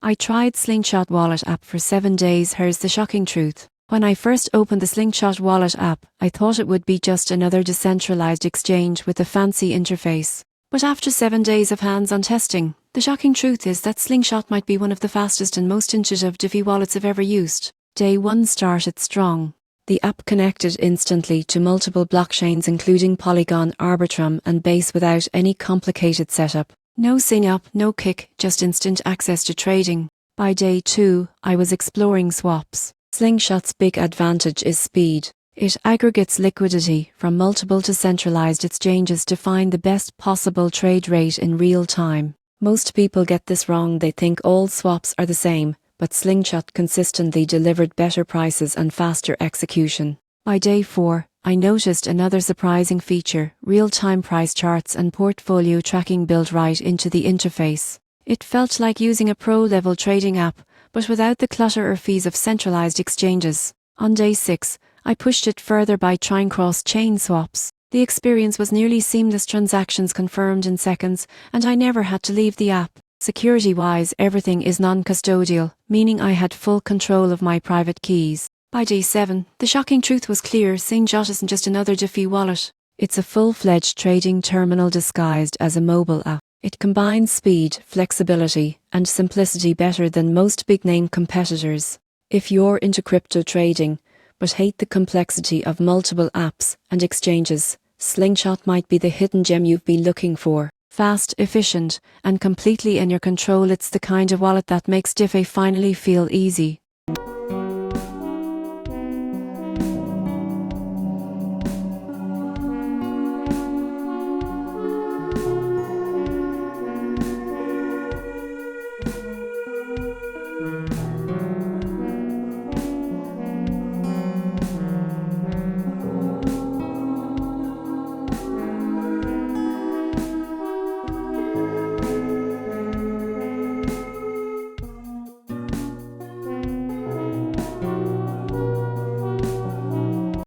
I tried Slingshot wallet app for 7 days. Here's the shocking truth. When I first opened the Slingshot wallet app, I thought it would be just another decentralized exchange with a fancy interface. But after 7 days of hands-on testing, the shocking truth is that Slingshot might be one of the fastest and most intuitive DeFi wallets I've ever used. Day 1 started strong. The app connected instantly to multiple blockchains including Polygon, Arbitrum and Base without any complicated setup. No sign up, no kick, just instant access to trading. By day 2, I was exploring swaps. Slingshot's big advantage is speed. It aggregates liquidity from multiple decentralized exchanges to find the best possible trade rate in real time. Most people get this wrong. They think all swaps are the same, but Slingshot consistently delivered better prices and faster execution. By day 4, I noticed another surprising feature: real-time price charts and portfolio tracking built right into the interface. It felt like using a pro-level trading app, but without the clutter or fees of centralized exchanges. On day 6, I pushed it further by trying cross-chain swaps. The experience was nearly seamless, transactions confirmed in seconds, and I never had to leave the app. Security-wise, everything is non-custodial, meaning I had full control of my private keys. By day 7, the shocking truth was clear: Slingshot isn't just another DeFi wallet. It's a full-fledged trading terminal disguised as a mobile app. It combines speed, flexibility, and simplicity better than most big-name competitors. If you're into crypto trading, but hate the complexity of multiple apps and exchanges, Slingshot might be the hidden gem you've been looking for. Fast, efficient, and completely in your control, it's the kind of wallet that makes DeFi finally feel easy.